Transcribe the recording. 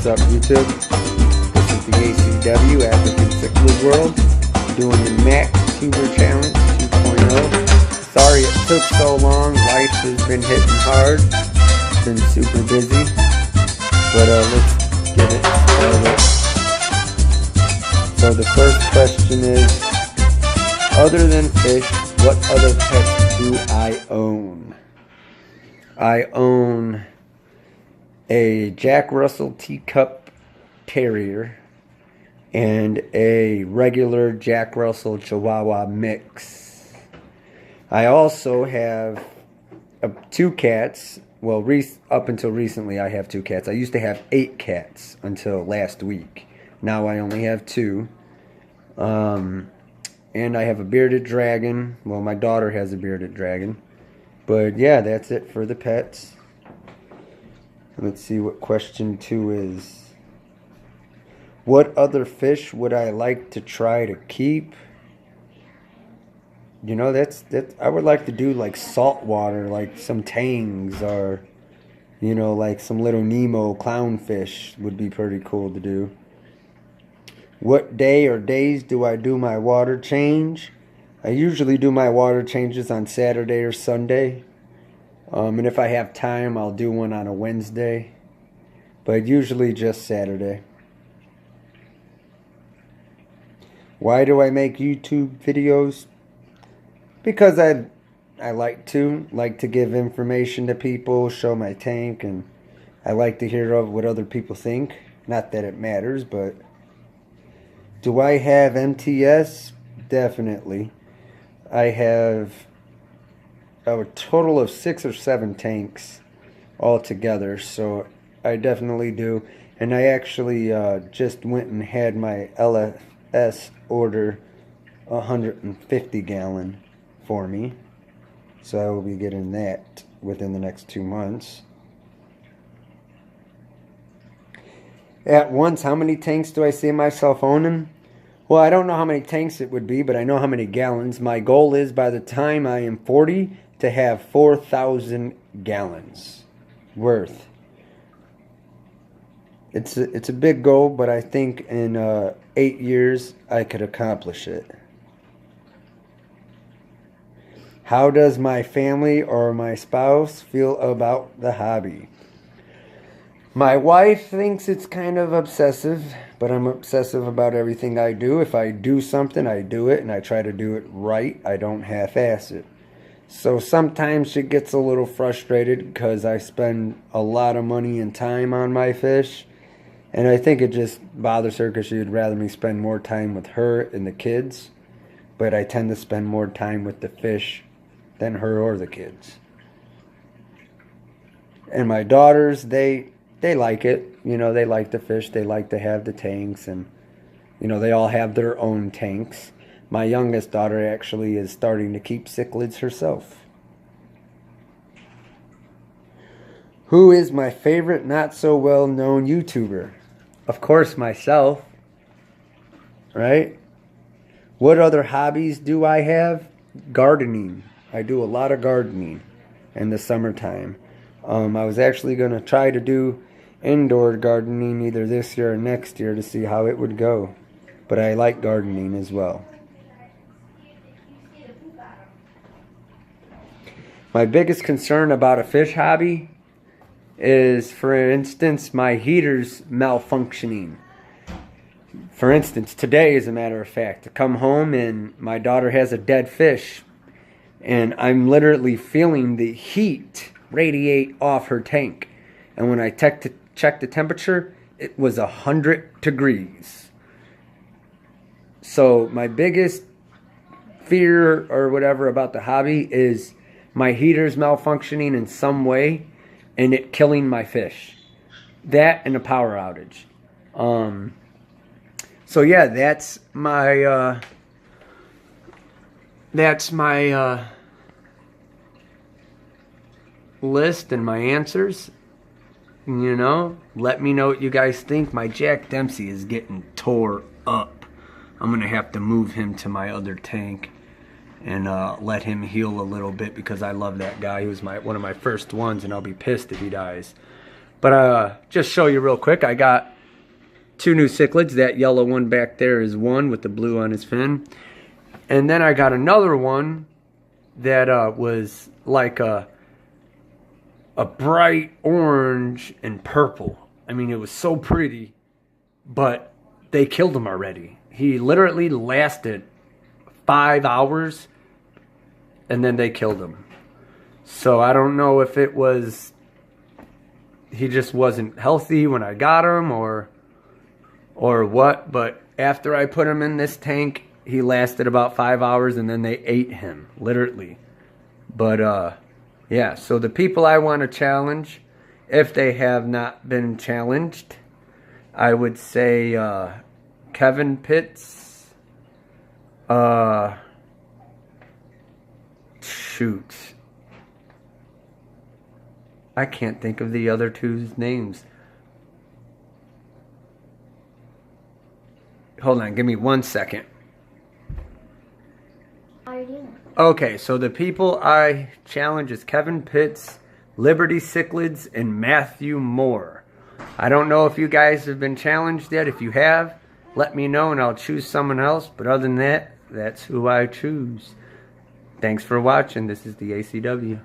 up, YouTube? This is the ACW, African Cichlid World, doing the M.A.C. Tuber Challenge 2.0. Sorry it took so long. Life has been hitting hard. Been super busy. But let's get it started. So the first question is, other than fish, what other pets do I own? I own a Jack Russell Teacup Terrier and a regular Jack Russell Chihuahua mix. I also have two cats. Well, up until recently I have two cats. I used to have 8 cats until last week. Now I only have 2. And I have a bearded dragon. Well, my daughter has a bearded dragon. But yeah, that's it for the pets. Let's see what question 2 is. What other fish would I like to try to keep? You know, I would like to do like saltwater, like some tangs, or, you know, like some little Nemo clownfish would be pretty cool to do. What day or days do I do my water change? I usually do my water changes on Saturday or Sunday. And if I have time, I'll do one on a Wednesday. But usually just Saturday. Why do I make YouTube videos? Because I like to give information to people, show my tank, and I like to hear of what other people think. Not that it matters, but do I have MTS? Definitely. I have a total of 6 or 7 tanks altogether, so I definitely do. And I actually just went and had my LFS order 150 gallon for me, so I will be getting that within the next 2 months. At once, how many tanks do I see myself owning? Well, I don't know how many tanks it would be, but I know how many gallons. My goal is, by the time I am 40, to have 4,000 gallons worth. It's a big goal, but I think in 8 years I could accomplish it. How does my family or my spouse feel about the hobby? My wife thinks it's kind of obsessive, but I'm obsessive about everything I do. If I do something, I do it, and I try to do it right. I don't half-ass it. So sometimes she gets a little frustrated because I spend a lot of money and time on my fish. And I think it just bothers her because she would rather me spend more time with her and the kids. But I tend to spend more time with the fish than her or the kids. And my daughters, they like it. You know, they like the fish. They like to have the tanks. And, you know, they all have their own tanks. My youngest daughter actually is starting to keep cichlids herself. Who is my favorite not so well known YouTuber? Of course, myself. Right? What other hobbies do I have? Gardening. I do a lot of gardening in the summertime. I was actually going to try to do indoor gardening either this year or next year to see how it would go. But I like gardening as well. My biggest concern about a fish hobby is, for instance, my heaters malfunctioning. For instance, today, as a matter of fact, I come home and my daughter has a dead fish, and I'm literally feeling the heat radiate off her tank. And when I check the temperature, it was 100 degrees. So my biggest fear or whatever about the hobby is my heater's malfunctioning in some way and it killing my fish. That and a power outage. So yeah, that's my list and my answers. You know, let me know what you guys think. My Jack Dempsey is getting tore up. I'm gonna have to move him to my other tank and let him heal a little bit because I love that guy. He was one of my first ones, and I'll be pissed if he dies. But just show you real quick, I got 2 new cichlids. That yellow one back there is one with the blue on his fin. And then I got another one that was like a bright orange and purple. I mean, it was so pretty, but they killed him already. He literally lasted 5 hours, and then they killed him. So I don't know if it was he just wasn't healthy when I got him or what, but after I put him in this tank, he lasted about 5 hours, and then they ate him, literally. But yeah, so the people I want to challenge, if they have not been challenged, I would say Kevin Pitts, shoot, I can't think of the other two's names. Hold on, give me 1 second. Okay, so the people I challenge is Kevin Pitts, Liberty Cichlids, and Matthew Moore. I don't know if you guys have been challenged yet. If you have, let me know and I'll choose someone else. But other than that, that's who I choose. Thanks for watching. This is the ACW.